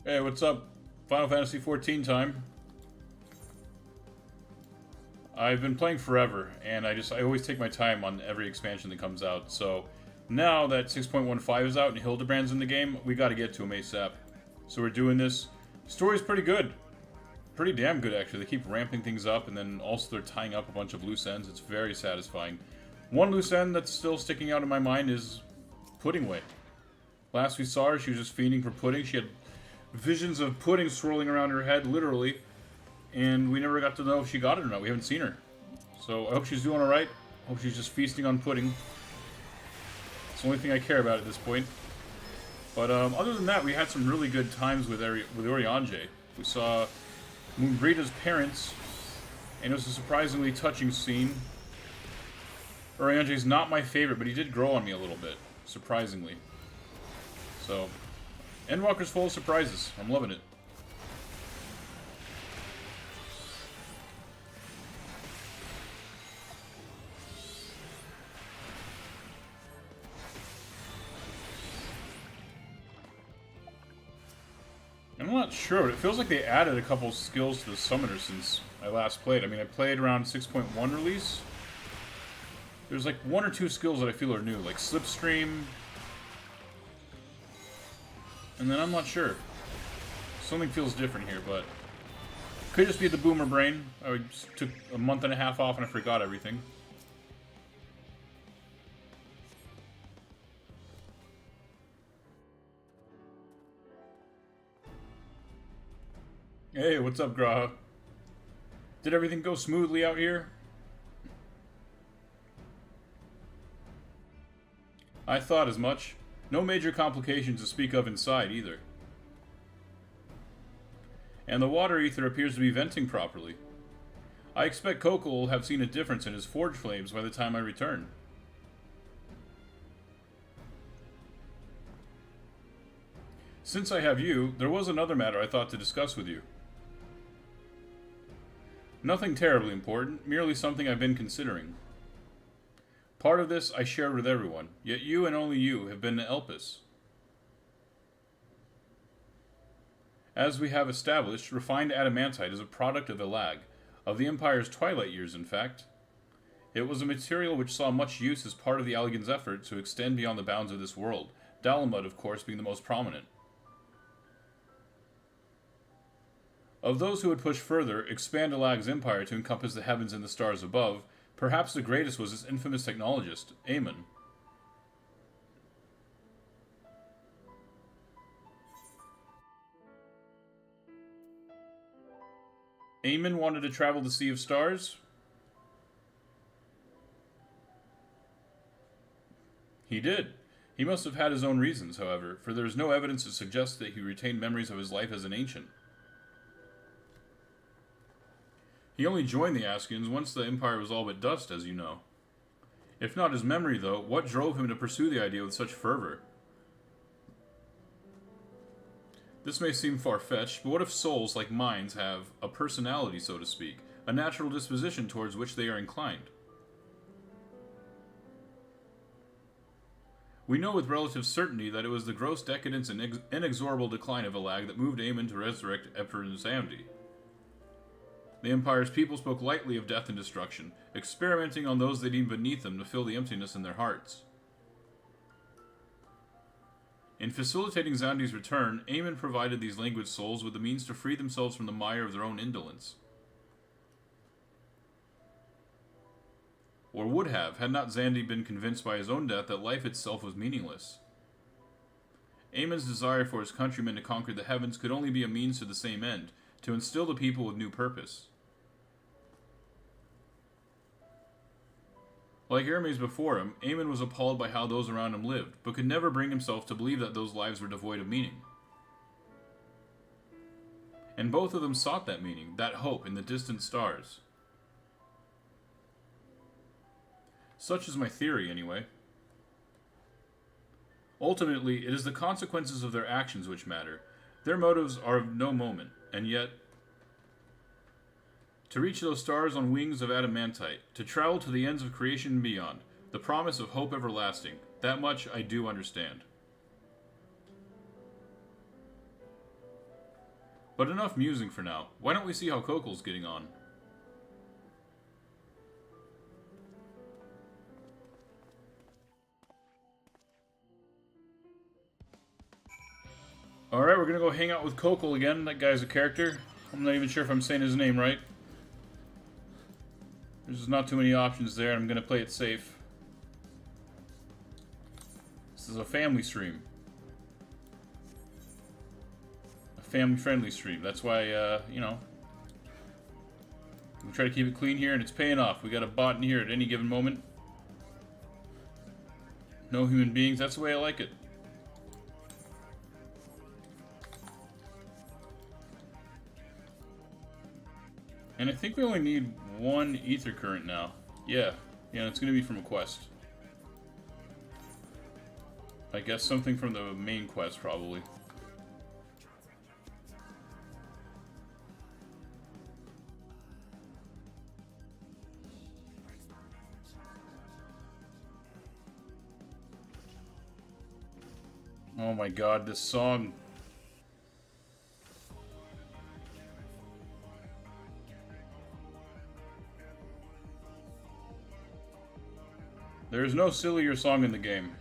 Hey, what's up? Final Fantasy XIV time. I've been playing forever, and I always take my time on every expansion that comes out. So now that 6.15 is out and Hildebrand's in the game, we got to get to him ASAP. So we're doing this. Story's pretty good. Pretty damn good, actually. They keep ramping things up, and then also they're tying up a bunch of loose ends. It's very satisfying. One loose end that's still sticking out in my mind is Puddingway. Last we saw her, she was just fiending for pudding. She had visions of pudding swirling around her head, literally. And we never got to know if she got it or not. We haven't seen her. So I hope she's doing alright. Hope she's just feasting on pudding. It's the only thing I care about at this point. But other than that, we had some really good times with Oriange. We saw Moonbrita's parents, and it was a surprisingly touching scene. Oriange's not my favorite, but he did grow on me a little bit, surprisingly. So, Endwalker's full of surprises. I'm loving it. I'm not sure. It feels like they added a couple skills to the summoner since I last played. I mean, I played around 6.1 release. There's like one or two skills that I feel are new, like Slipstream. And then I'm not sure. Something feels different here, but could just be the boomer brain. I took a month and a half off and I forgot everything. Hey, what's up, Graha? Did everything go smoothly out here? I thought as much. No major complications to speak of inside, either. And the water ether appears to be venting properly. I expect Coco will have seen a difference in his forge flames by the time I return. Since I have you, there was another matter I thought to discuss with you. Nothing terribly important, merely something I've been considering. Part of this I shared with everyone, yet you and only you have been to Elpis. As we have established, refined adamantite is a product of Elag, of the Empire's twilight years in fact. It was a material which saw much use as part of the Allagan's effort to extend beyond the bounds of this world, Dalamud of course being the most prominent. Of those who would push further, expand Alag's empire to encompass the heavens and the stars above, perhaps the greatest was this infamous technologist, Aemon. Aemon wanted to travel the Sea of Stars? He did. He must have had his own reasons, however, for there is no evidence to suggest that he retained memories of his life as an ancient. He only joined the Askians once the Empire was all but dust, as you know. If not his memory, though, what drove him to pursue the idea with such fervor? This may seem far-fetched, but what if souls, like minds, have a personality, so to speak, a natural disposition towards which they are inclined? We know with relative certainty that it was the gross decadence and inexorable decline of Alag that moved Aemon to resurrect Emperor Zamdi. The Empire's people spoke lightly of death and destruction, experimenting on those they deemed beneath them to fill the emptiness in their hearts. In facilitating Zamdi's return, Aemon provided these languid souls with the means to free themselves from the mire of their own indolence. Or would have, had not Zamdi been convinced by his own death that life itself was meaningless. Aemon's desire for his countrymen to conquer the heavens could only be a means to the same end, to instill the people with new purpose. Like Hermes before him, Aemon was appalled by how those around him lived, but could never bring himself to believe that those lives were devoid of meaning. And both of them sought that meaning, that hope, in the distant stars. Such is my theory, anyway. Ultimately, it is the consequences of their actions which matter. Their motives are of no moment, and yet, to reach those stars on wings of adamantite, to travel to the ends of creation and beyond, the promise of hope everlasting, that much I do understand. But enough musing for now. Why don't we see how Kokol's getting on? Alright, we're gonna go hang out with Kokol again. That guy's a character. I'm not even sure if I'm saying his name right. There's just not too many options there, and I'm gonna play it safe. This is a family stream. A family-friendly stream. That's why, you know, we try to keep it clean here, and it's paying off. We got a bot in here at any given moment. No human beings. That's the way I like it. And I think we only need one ether current now. Yeah, it's going to be from a quest. I guess something from the main quest, probably. Oh my god, this song... There is no sillier song in the game.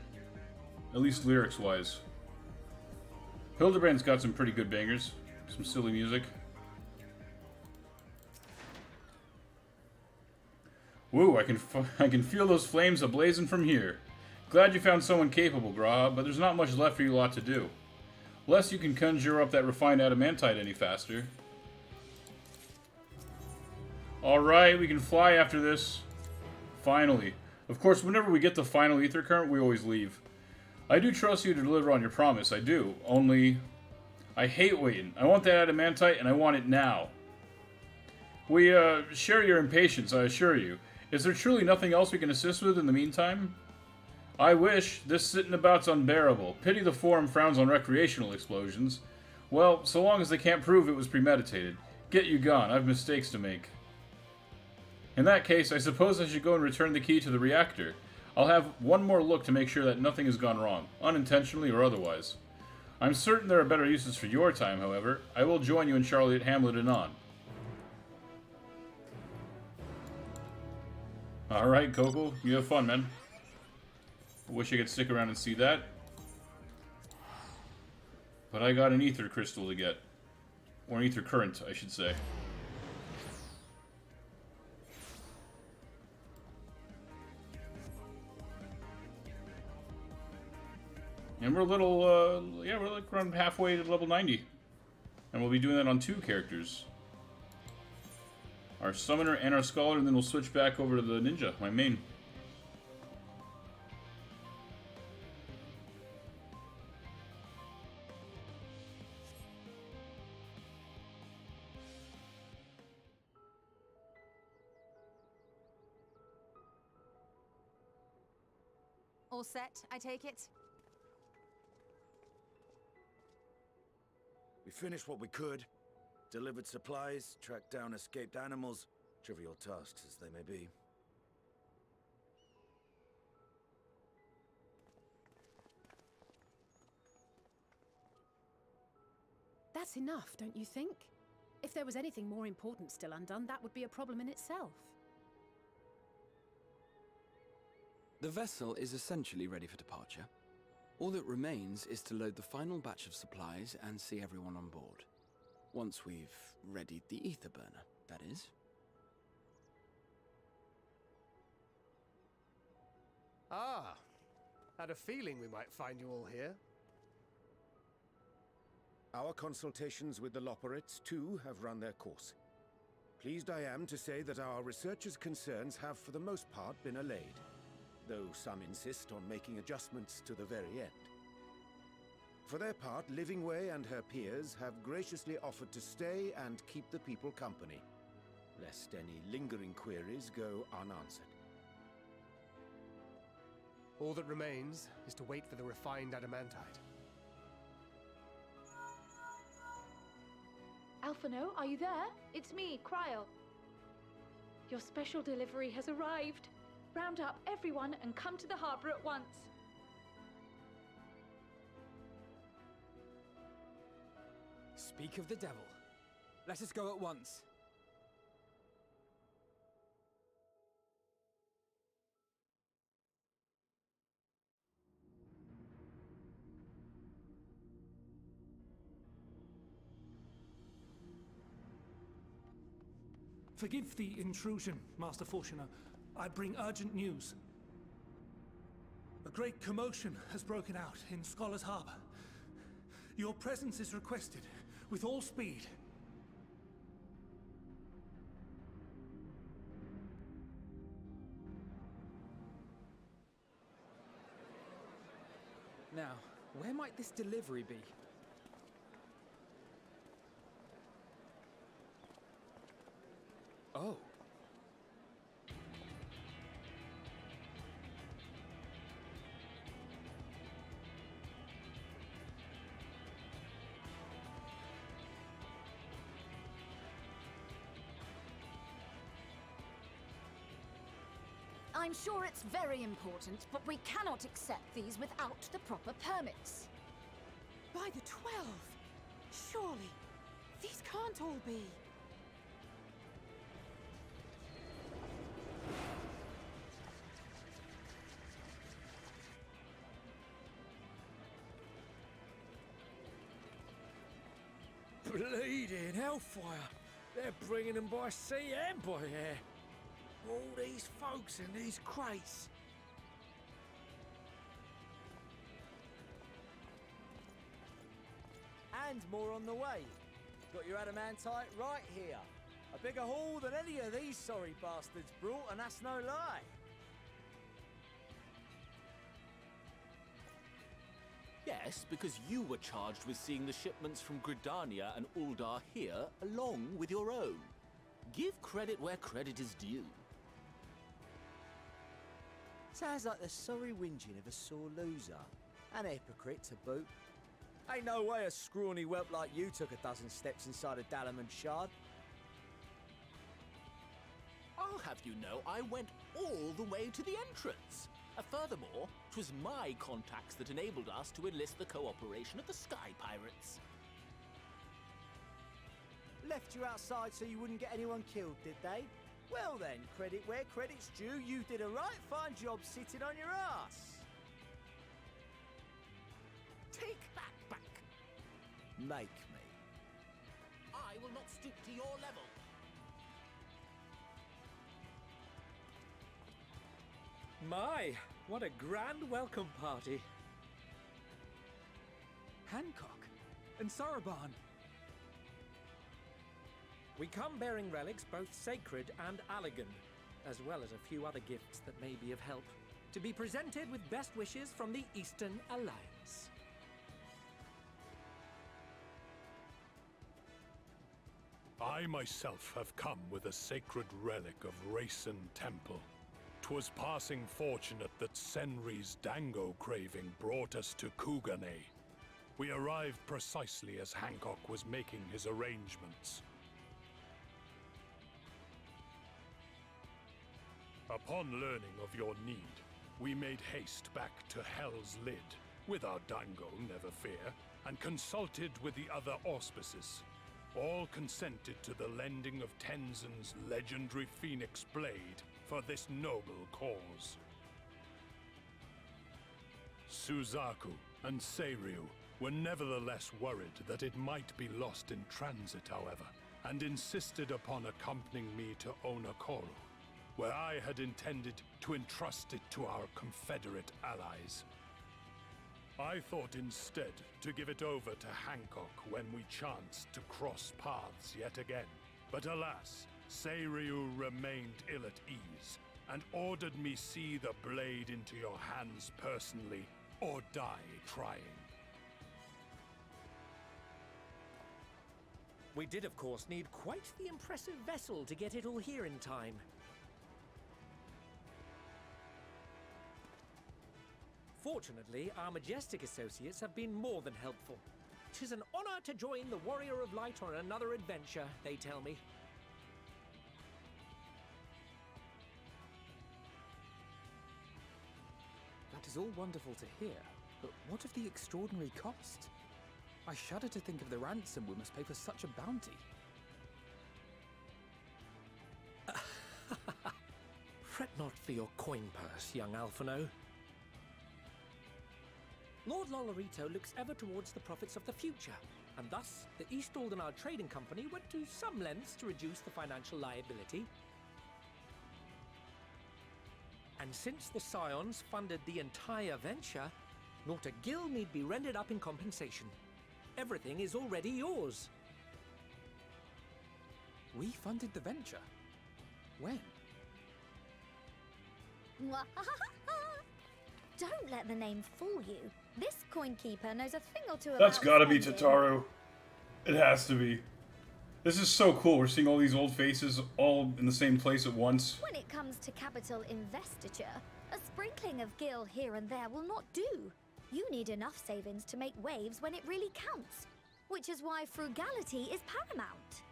At least lyrics-wise. Hildebrand's got some pretty good bangers. Some silly music. Woo, I can feel those flames ablazing from here. Glad you found someone capable, Graha, but there's not much left for you lot to do. Unless you can conjure up that refined adamantite any faster. Alright, we can fly after this. Finally. Of course, whenever we get the final ether current, we always leave. I do trust you to deliver on your promise, I do. Only, I hate waiting. I want that adamantite, and I want it now. We, share your impatience, I assure you. Is there truly nothing else we can assist with in the meantime? I wish. This sitting about's unbearable. Pity the Forum frowns on recreational explosions. Well, so long as they can't prove it was premeditated. Get you gone, I've mistakes to make. In that case, I suppose I should go and return the key to the reactor. I'll have one more look to make sure that nothing has gone wrong, unintentionally or otherwise. I'm certain there are better uses for your time, however. I will join you in Charlotte Hamlet anon. Alright, Coco, you have fun, man. I wish I could stick around and see that. But I got an ether crystal to get. Or an ether current, I should say. And we're a little, yeah, we're like around halfway to level 90. And we'll be doing that on 2 characters. Our Summoner and our Scholar, and then we'll switch back over to the Ninja, my main. All set, I take it? We finished what we could. Delivered supplies, tracked down escaped animals. Trivial tasks as they may be. That's enough, don't you think? If there was anything more important still undone, that would be a problem in itself. The vessel is essentially ready for departure. All that remains is to load the final batch of supplies and see everyone on board. Once we've readied the ether burner, that is. Ah, had a feeling we might find you all here. Our consultations with the Loperates, too, have run their course. Pleased I am to say that our researchers' concerns have for the most part been allayed, though some insist on making adjustments to the very end. For their part, Livingway and her peers have graciously offered to stay and keep the people company, lest any lingering queries go unanswered. All that remains is to wait for the refined adamantite. Alphinaud, are you there? It's me, Cryo. Your special delivery has arrived. Round up everyone and come to the harbor at once. Speak of the devil. Let us go at once. Forgive the intrusion, Master Fortuner. I bring urgent news. A great commotion has broken out in Scholar's Harbor. Your presence is requested, with all speed. Now, where might this delivery be? Oh. I'm sure it's very important, but we cannot accept these without the proper permits. By the 12! Surely, these can't all be. Bleeding hellfire! They're bringing them by sea and by air. All these folks in these crates. And more on the way. Got your adamantite right here. A bigger haul than any of these sorry bastards brought, and that's no lie. Yes, because you were charged with seeing the shipments from Gridania and Uldar here, along with your own. Give credit where credit is due. Sounds like the sorry whinging of a sore loser. An hypocrite to boot. Ain't no way a scrawny whelp like you took a dozen steps inside a Dalamud shard. I'll have you know I went all the way to the entrance. Furthermore, 'twas my contacts that enabled us to enlist the cooperation of the Sky Pirates. Left you outside so you wouldn't get anyone killed, did they? Well then, credit where credit's due, you did a right fine job sitting on your ass. Take that back. Make me. stoop to your level. My, what a grand welcome party. Hancock and Saraban. We come bearing relics both sacred and elegant, as well as a few other gifts that may be of help, to be presented with best wishes from the Eastern Alliance. I myself have come with a sacred relic of Rayson Temple. 'Twas passing fortunate that Senri's dango craving brought us to Kugane. We arrived precisely as Hancock was making his arrangements. Upon learning of your need, we made haste back to Hell's Lid, with our dango, never fear, and consulted with the other auspices. All consented to the lending of Tenzin's legendary Phoenix Blade for this noble cause. Suzaku and Seiryu were nevertheless worried that it might be lost in transit, however, and insisted upon accompanying me to Onokoro, where I had intended to entrust it to our Confederate allies. I thought instead to give it over to Hancock when we chanced to cross paths yet again. But alas, Seiryu remained ill at ease, and ordered me see the blade into your hands personally, or die trying. We did, of course, need quite the impressive vessel to get it all here in time. Fortunately, our majestic associates have been more than helpful. 'Tis an honor to join the Warrior of Light on another adventure, they tell me. That is all wonderful to hear, but what of the extraordinary cost? I shudder to think of the ransom we must pay for such a bounty. Fret not for your coin purse, young Alphinaud. Lord Lolorito looks ever towards the profits of the future, and thus the East Aldenar Trading Company went to some lengths to reduce the financial liability. And since the Scions funded the entire venture, not a gill need be rendered up in compensation. Everything is already yours. We funded the venture? When? Don't let the name fool you. This coin keeper knows a thing or two about That's gotta be spending. Tataru. It has to be. This is so cool. We're seeing all these old faces all in the same place at once. When it comes to capital investiture, a sprinkling of gil here and there will not do. You need enough savings to make waves when it really counts, which is why frugality is paramount.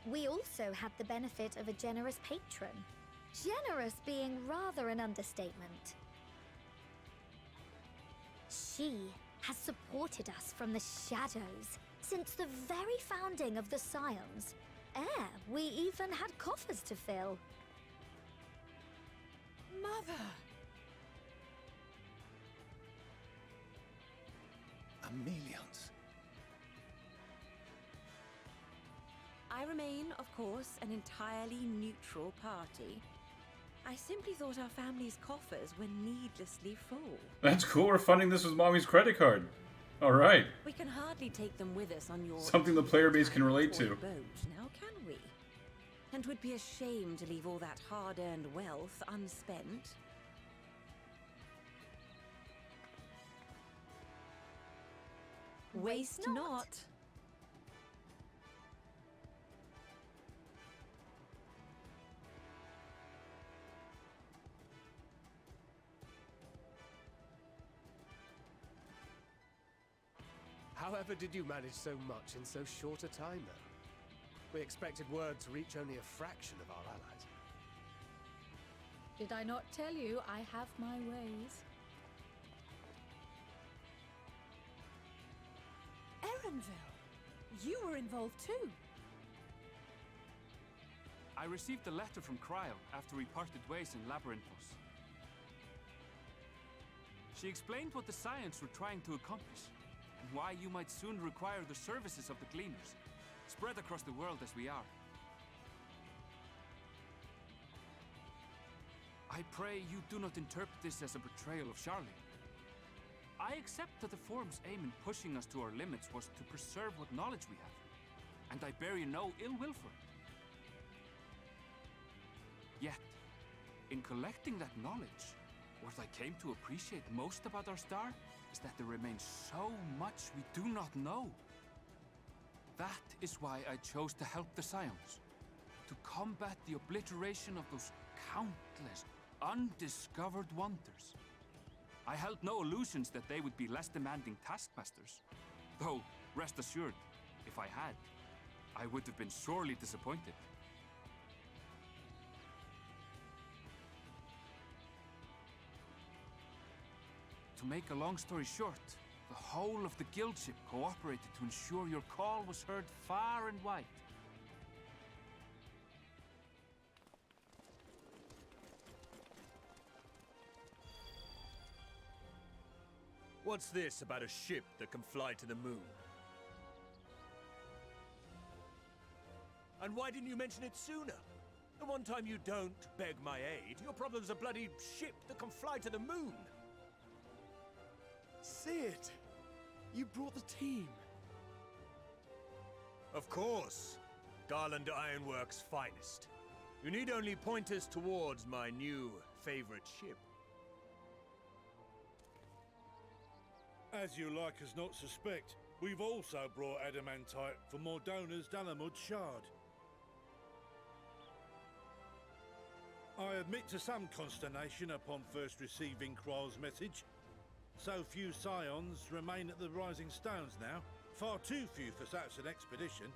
We also had the benefit of a generous patron. Generous being rather an understatement. She has supported us from the shadows since the very founding of the Scions. We even had coffers to fill. Mother! Ameliance. I remain, of course, an entirely neutral party. I simply thought our family's coffers were needlessly full. That's cool. We're funding this with Mommy's credit card. All right. We can hardly take them with us on your Something the player base can relate to. boat, now can we? And 'twould be a shame to leave all that hard-earned wealth unspent. Waste not. However did you manage so much in so short a time, though? We expected word to reach only a fraction of our allies. Did I not tell you I have my ways? Erenville, you were involved too. I received a letter from Cryo after we parted ways in Labyrinthos. She explained what the Scions were trying to accomplish. and why you might soon require the services of the Gleaners, spread across the world as we are. I pray you do not interpret this as a betrayal of Charlie. I accept that the Forum's aim in pushing us to our limits was to preserve what knowledge we have, and I bear you no ill will for it. Yet, in collecting that knowledge, what I came to appreciate most about our star is that there remains so much we do not know. That is why I chose to help the Scions, to combat the obliteration of those countless undiscovered wonders. I held no illusions that they would be less demanding taskmasters. Though, rest assured, if I had, I would have been sorely disappointed. To make a long story short, the whole of the guildship cooperated to ensure your call was heard far and wide. What's this about a ship that can fly to the moon? And why didn't you mention it sooner? The one time you don't beg my aid, your problem's a bloody ship that can fly to the moon! Sid! You brought the team! Of course! Garland Ironworks' finest. You need only point us towards my new favorite ship. As you like us not suspect, we've also brought adamantite for Mordona's Dalamud Shard. I admit to some consternation upon first receiving Kryl's message. So few Scions remain at the Rising Stones now. Far too few for such an expedition.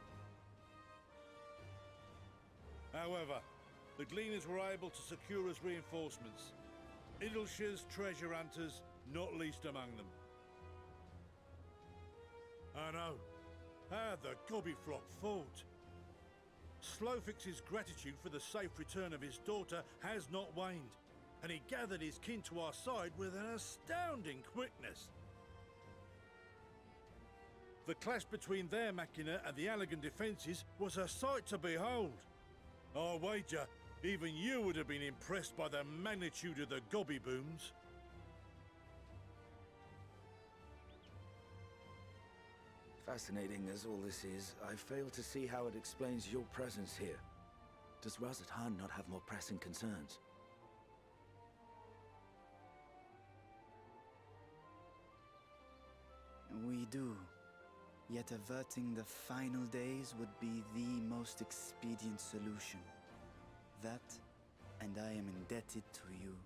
However, the Gleaners were able to secure us reinforcements. Idleshire's treasure hunters, not least among them. I know. How the Gobbyflock fought. Slowfix's gratitude for the safe return of his daughter has not waned, and he gathered his kin to our side with an astounding quickness. The clash between their machina and the Allagan defences was a sight to behold. I wager even you would have been impressed by the magnitude of the Gobby booms. Fascinating as all this is, I fail to see how it explains your presence here. Does Razat Han not have more pressing concerns? We do. Yet averting the final days would be the most expedient solution. That, and I am indebted to you.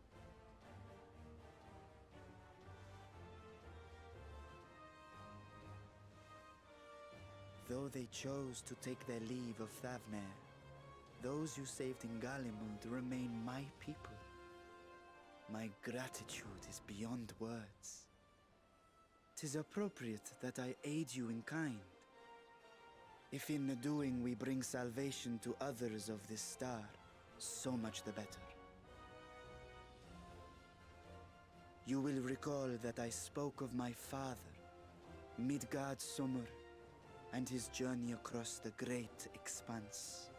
Though they chose to take their leave of Thavnair, those you saved in Galimund remain my people. My gratitude is beyond words. 'Tis appropriate that I aid you in kind. If in the doing we bring salvation to others of this star, so much the better. You will recall that I spoke of my father, Midgard Summer, and his journey across the great expanse.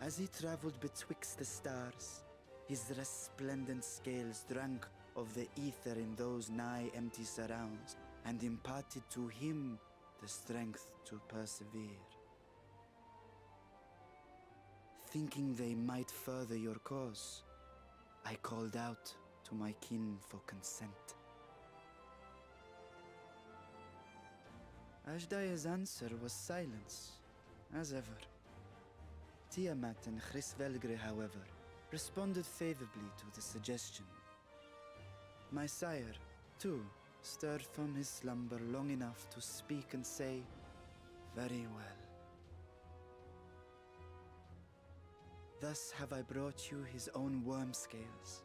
As he traveled betwixt the stars, his resplendent scales drank of the ether in those nigh empty surrounds, and imparted to him the strength to persevere. Thinking they might further your cause, I called out to my kin for consent. Ashdai's answer was silence, as ever. Tiamat and Chrisvelgre, however, responded favorably to the suggestion. My sire, too, stirred from his slumber long enough to speak and say, "Very well." Thus have I brought you his own worm scales.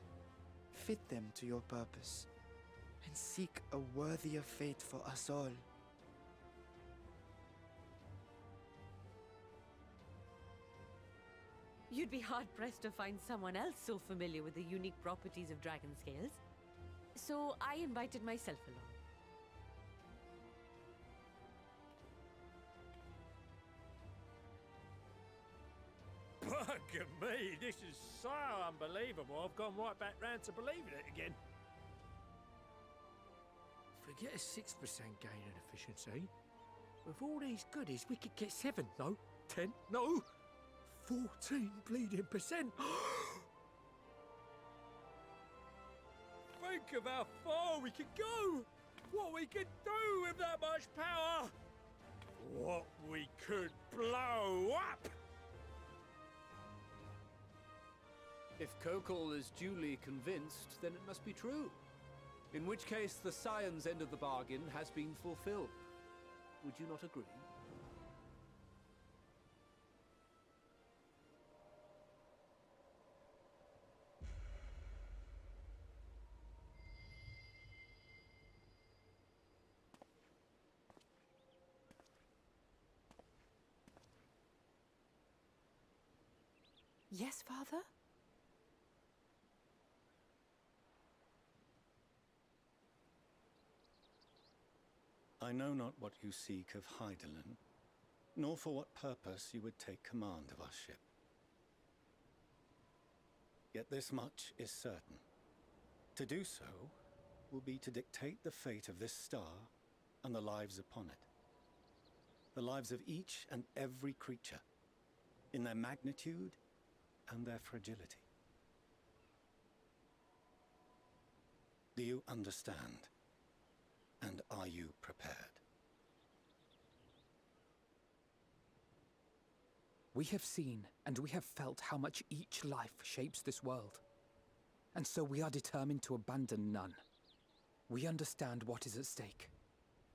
Fit them to your purpose, and seek a worthier fate for us all. You'd be hard-pressed to find someone else so familiar with the unique properties of dragon scales. So I invited myself along. Bugger me, this is so unbelievable. I've gone right back round to believing it again. Forget a 6% gain in efficiency. With all these goodies, we could get 7, no, 10, no, 14 bleeding percent. Think of how far we could go! What we could do with that much power! What we could blow up! If Kokol is duly convinced, then it must be true. In which case, the science end of the bargain has been fulfilled. Would you not agree? Yes, Father? I know not what you seek of Hydaelyn, nor for what purpose you would take command of our ship. Yet this much is certain. To do so will be to dictate the fate of this star and the lives upon it. The lives of each and every creature, in their magnitude and their fragility. Do you understand? And are you prepared? We have seen and we have felt how much each life shapes this world. And so we are determined to abandon none. We understand what is at stake,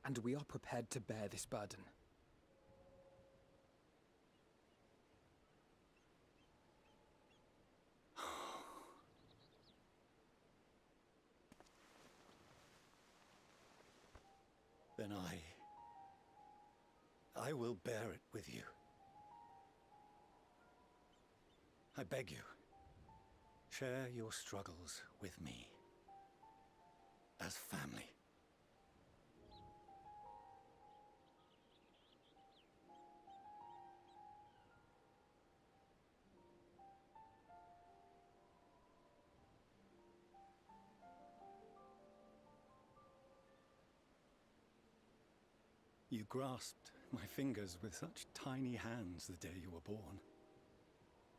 and we are prepared to bear this burden. Then I will bear it with you. I beg you, share your struggles with me, as family. You grasped my fingers with such tiny hands the day you were born.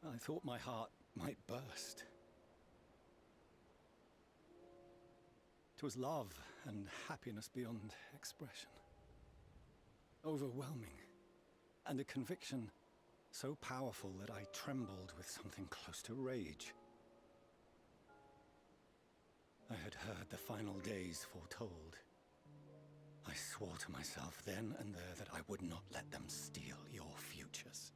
I thought my heart might burst. 'Twas love and happiness beyond expression. Overwhelming, and a conviction so powerful that I trembled with something close to rage. I had heard the final days foretold. I swore to myself then and there that I would not let them steal your futures.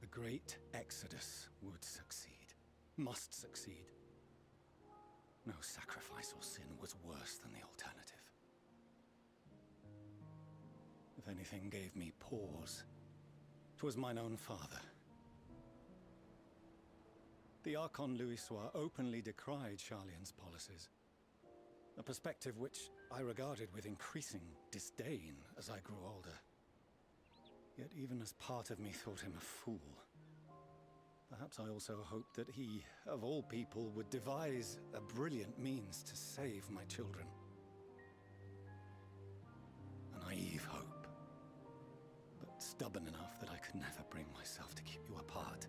The great exodus would succeed, must succeed. No sacrifice or sin was worse than the alternative. If anything gave me pause, 'twas mine own father. The Archon Louisoix openly decried Charlian's policies, a perspective which I regarded with increasing disdain as I grew older. Yet even as part of me thought him a fool, perhaps I also hoped that he, of all people, would devise a brilliant means to save my children. A naive hope, but stubborn enough that I could never bring myself to keep you apart.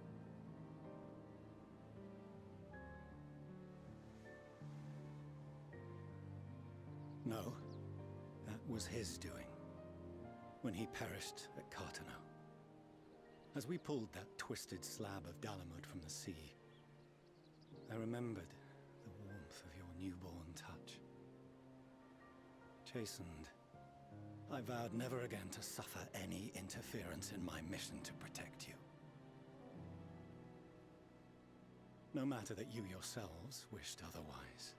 No, that was his doing, when he perished at Carteneau. As we pulled that twisted slab of Dalamud from the sea, I remembered the warmth of your newborn touch. Chastened, I vowed never again to suffer any interference in my mission to protect you. No matter that you yourselves wished otherwise.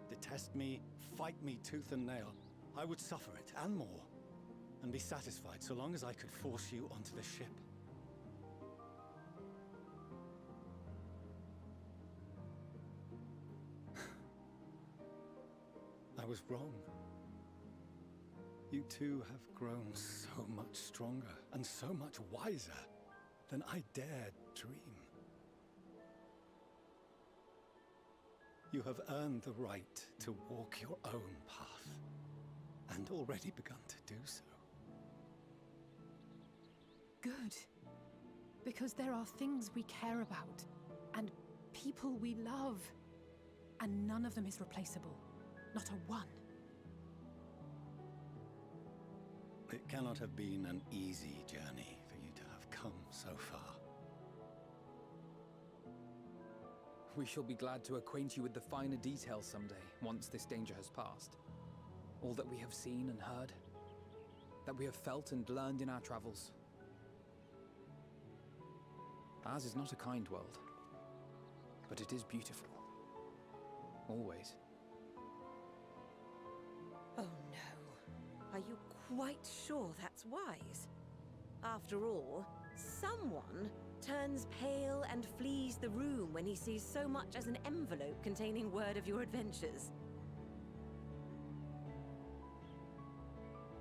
Detest me, fight me tooth and nail, I would suffer it, and more, and be satisfied so long as I could force you onto the ship. I was wrong. You two have grown so much stronger and so much wiser than I dared dream. You have earned the right to walk your own path, and already begun to do so. Good. Because there are things we care about, and people we love, and none of them is replaceable. Not a one. It cannot have been an easy journey for you to have come so far. We shall be glad to acquaint you with the finer details someday, once this danger has passed. All that we have seen and heard, that we have felt and learned in our travels. Ours is not a kind world, but it is beautiful. Always. Oh no. Are you quite sure that's wise? After all, someone turns pale and flees the room when he sees so much as an envelope containing word of your adventures.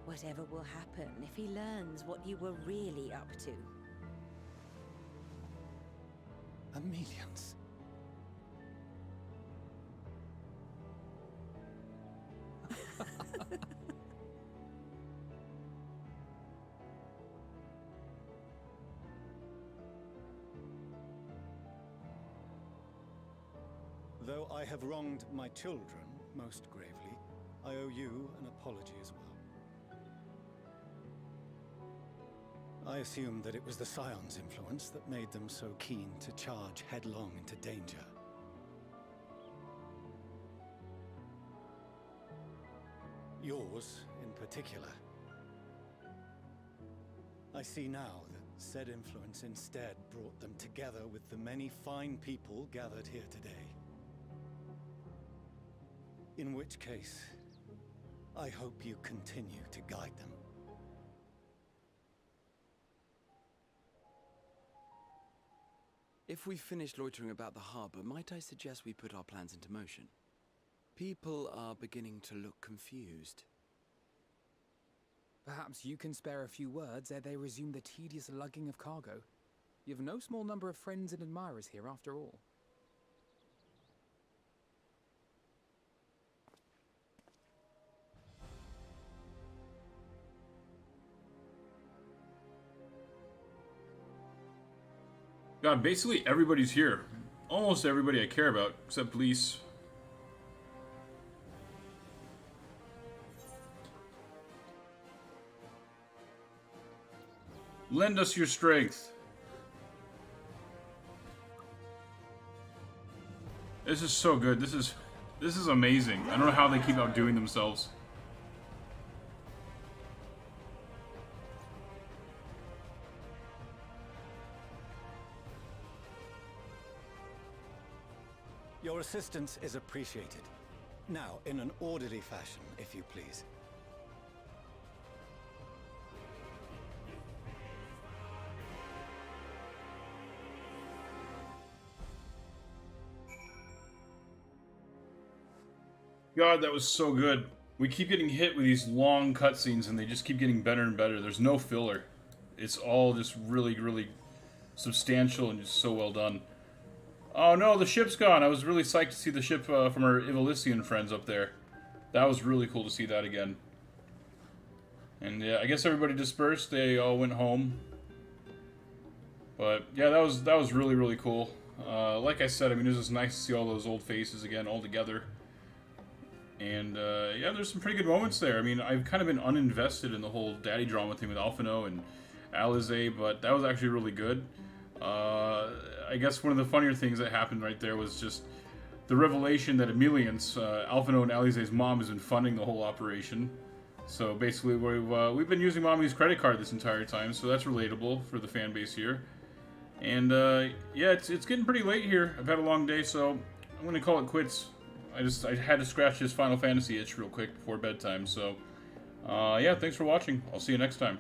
Whatever will happen if he learns what you were really up to? Amelians. Though I have wronged my children most gravely, I owe you an apology as well. I assume that it was the Scion's influence that made them so keen to charge headlong into danger. Yours, in particular. I see now that said influence instead brought them together with the many fine people gathered here today. In which case, I hope you continue to guide them. If we've finished loitering about the harbor, might I suggest we put our plans into motion? People are beginning to look confused. Perhaps you can spare a few words ere they resume the tedious lugging of cargo. You have no small number of friends and admirers here, after all. God, basically everybody's here. Almost everybody I care about, except police. Lend us your strength. This is so good. This is amazing. I don't know how they keep outdoing themselves. Your assistance is appreciated. Now, in an orderly fashion, if you please. God, that was so good. We keep getting hit with these long cutscenes and they just keep getting better and better. There's no filler. It's all just really, really substantial and just so well done. Oh no, the ship's gone. I was really psyched to see the ship from our Ivalisian friends up there. That was really cool to see that again. And yeah, I guess everybody dispersed. They all went home. But yeah, that was really, really cool. Like I said, I mean, it was just nice to see all those old faces again, all together. And yeah, there's some pretty good moments there. I mean, I've kind of been uninvested in the whole daddy drama thing with Alphinaud and Alisae, but that was actually really good. I guess one of the funnier things that happened right there was just the revelation that Emilian's, Alphinaud and Alisae's mom, has been funding the whole operation. So basically, we've been using Mommy's credit card this entire time, so that's relatable for the fan base here. And yeah, it's getting pretty late here. I've had a long day, so I'm gonna call it quits. I had to scratch this Final Fantasy itch real quick before bedtime. So yeah, thanks for watching. I'll see you next time.